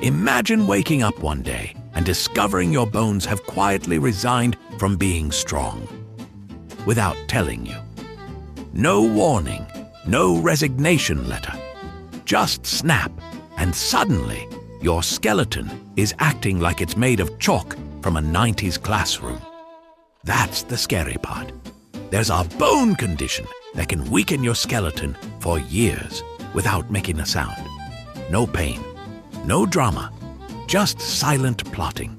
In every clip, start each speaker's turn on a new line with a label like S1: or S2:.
S1: Imagine waking up one day and discovering your bones have quietly resigned from being strong, without telling you. No warning, no resignation letter. Just snap, and suddenly your skeleton is acting like it's made of chalk from a 90s classroom. That's the scary part. There's a bone condition that can weaken your skeleton for years without making a sound. No pain, no drama, just silent plotting.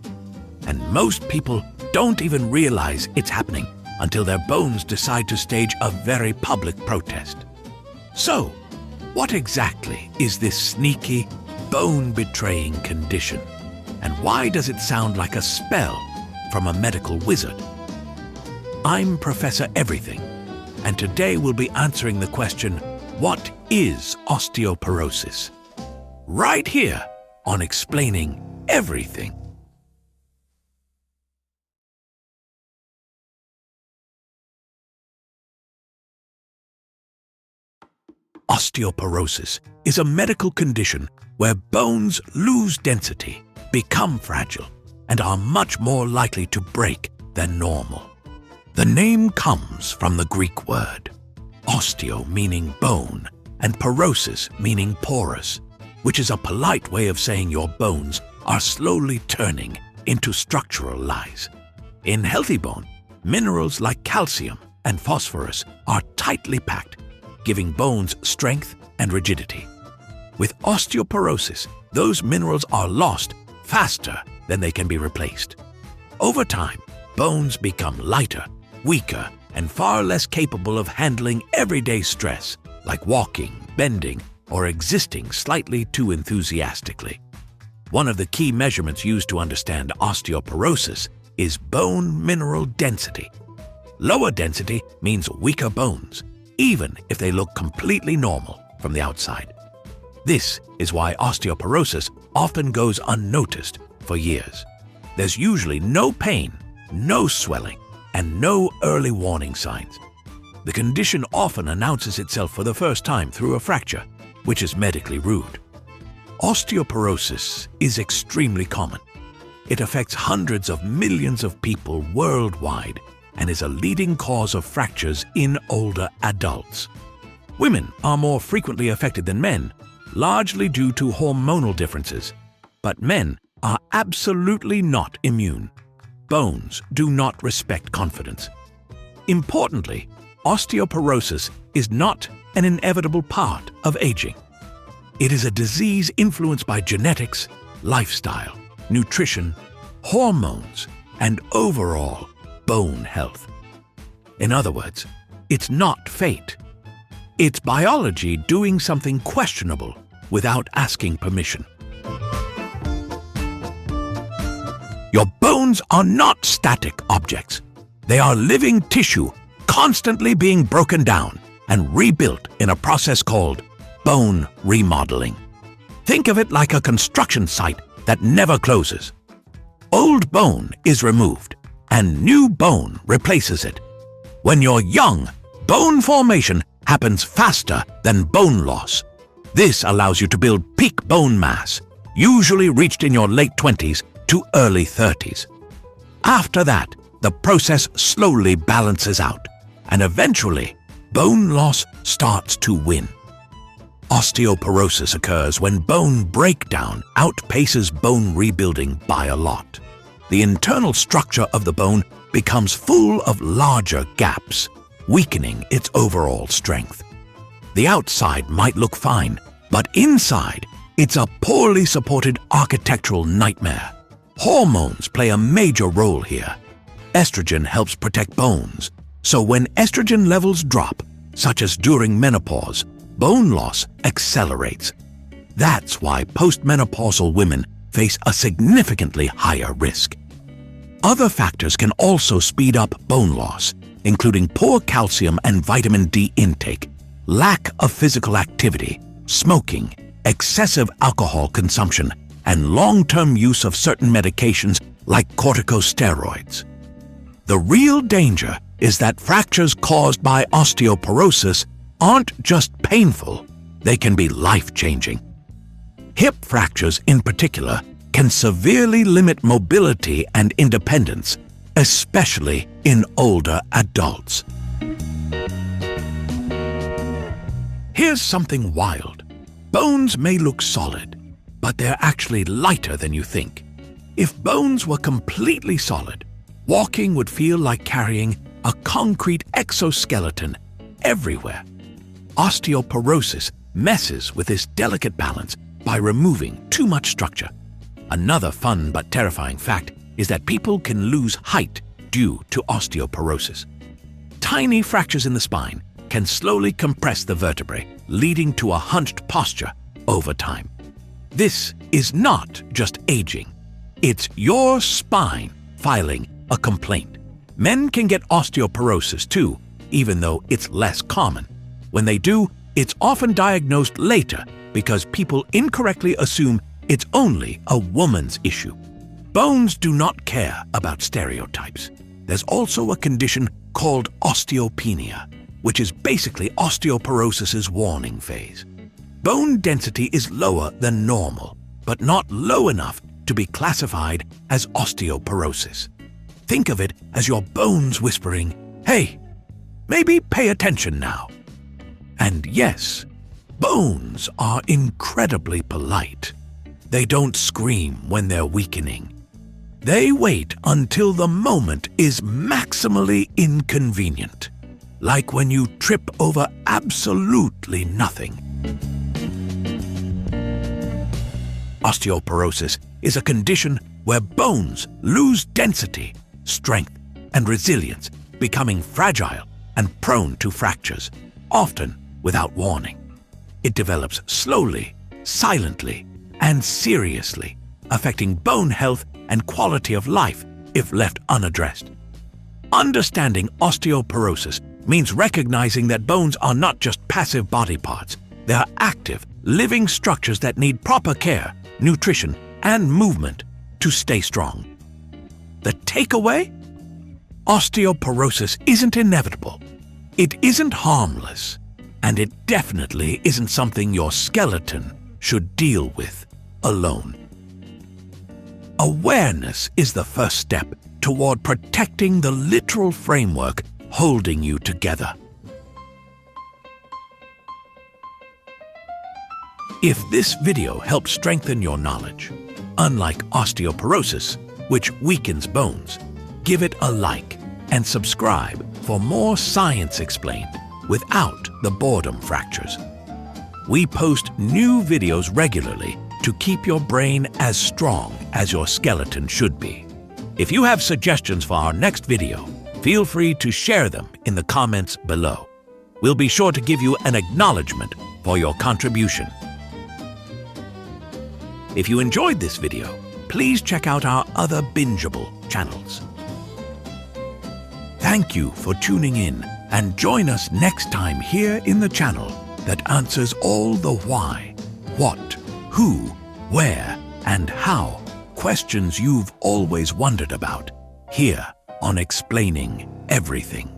S1: And most people don't even realize it's happening until their bones decide to stage a very public protest. So, what exactly is this sneaky, bone-betraying condition? And why does it sound like a spell from a medical wizard? I'm Professor Everything, and today we'll be answering the question, what is osteoporosis? Right here on Explaining Everything. Osteoporosis is a medical condition where bones lose density, become fragile, and are much more likely to break than normal. The name comes from the Greek word, osteo meaning bone, and porosis meaning porous, which is a polite way of saying your bones are slowly turning into structural lies. In healthy bone, minerals like calcium and phosphorus are tightly packed, giving bones strength and rigidity. With osteoporosis, those minerals are lost faster than they can be replaced. Over time, bones become lighter, weaker, and far less capable of handling everyday stress, like walking, bending, or existing slightly too enthusiastically. One of the key measurements used to understand osteoporosis is bone mineral density. Lower density means weaker bones, even if they look completely normal from the outside. This is why osteoporosis often goes unnoticed for years. There's usually no pain, no swelling, and no early warning signs. The condition often announces itself for the first time through a fracture, which is medically rude. Osteoporosis is extremely common. It affects hundreds of millions of people worldwide and is a leading cause of fractures in older adults. Women are more frequently affected than men, largely due to hormonal differences, but men are absolutely not immune. Bones do not respect confidence. Importantly, osteoporosis is not an inevitable part of aging. It is a disease influenced by genetics, lifestyle, nutrition, hormones, and overall bone health. In other words, it's not fate. It's biology doing something questionable without asking permission. Your bones are not static objects. They are living tissue, constantly being broken down and rebuilt in a process called bone remodeling. Think of it like a construction site that never closes. Old bone is removed, and new bone replaces it. When you're young, bone formation happens faster than bone loss. This allows you to build peak bone mass, usually reached in your late 20s to early 30s. After that, the process slowly balances out, and eventually, bone loss starts to win. Osteoporosis occurs when bone breakdown outpaces bone rebuilding by a lot. The internal structure of the bone becomes full of larger gaps, weakening its overall strength. The outside might look fine, but inside, it's a poorly supported architectural nightmare. Hormones play a major role here. Estrogen helps protect bones, so when estrogen levels drop, such as during menopause, bone loss accelerates. That's why postmenopausal women face a significantly higher risk. Other factors can also speed up bone loss, including poor calcium and vitamin D intake, lack of physical activity, smoking, excessive alcohol consumption, and long-term use of certain medications like corticosteroids. The real danger is that fractures caused by osteoporosis aren't just painful, they can be life-changing. Hip fractures in particular can severely limit mobility and independence, especially in older adults. Here's something wild. Bones may look solid, but they're actually lighter than you think. If bones were completely solid, walking would feel like carrying a concrete exoskeleton everywhere. Osteoporosis messes with this delicate balance by removing too much structure. Another fun but terrifying fact is that people can lose height due to osteoporosis. Tiny fractures in the spine can slowly compress the vertebrae, leading to a hunched posture over time. This is not just aging. It's your spine filing a complaint. Men can get osteoporosis too, even though it's less common. When they do, it's often diagnosed later because people incorrectly assume it's only a woman's issue. Bones do not care about stereotypes. There's also a condition called osteopenia, which is basically osteoporosis's warning phase. Bone density is lower than normal, but not low enough to be classified as osteoporosis. Think of it as your bones whispering, "Hey, maybe pay attention now." And yes, bones are incredibly polite. They don't scream when they're weakening. They wait until the moment is maximally inconvenient, like when you trip over absolutely nothing. Osteoporosis is a condition where bones lose density, strength, and resilience, becoming fragile and prone to fractures, often without warning. It develops slowly, silently, and seriously, affecting bone health and quality of life if left unaddressed. Understanding osteoporosis means recognizing that bones are not just passive body parts. They are active, living structures that need proper care, nutrition, and movement to stay strong. The takeaway? Osteoporosis isn't inevitable. It isn't harmless. And it definitely isn't something your skeleton should deal with alone. Awareness is the first step toward protecting the literal framework holding you together. If this video helps strengthen your knowledge, unlike osteoporosis, which weakens bones, give it a like and subscribe for more science explained without the boredom fractures. We post new videos regularly to keep your brain as strong as your skeleton should be. If you have suggestions for our next video, feel free to share them in the comments below. We'll be sure to give you an acknowledgement for your contribution. If you enjoyed this video, please check out our other bingeable channels. Thank you for tuning in, and join us next time here in the channel that answers all the why, what, who, where, and how questions you've always wondered about, here on Explaining Everything.